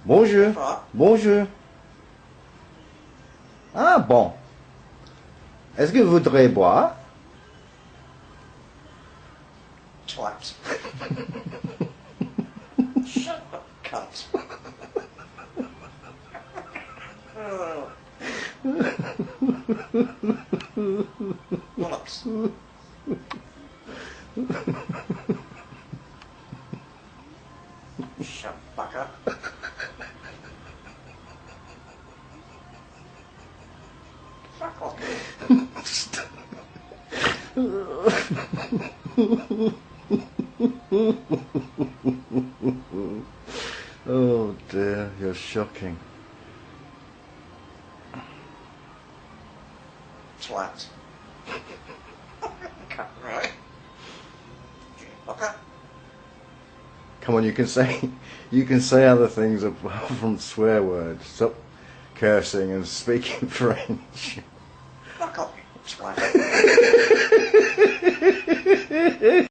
Bonjour. Bonjour. Ah bon. Est-ce que vous voudrez boire? Twat. Shut up, cunt. Bollocks. Shut fuck up. Fuck off. Oh dear, you're shocking. Twat. Right. Okay. Come on, you can say other things apart from swear words. Stop cursing and speaking French. Fuck off, you twat.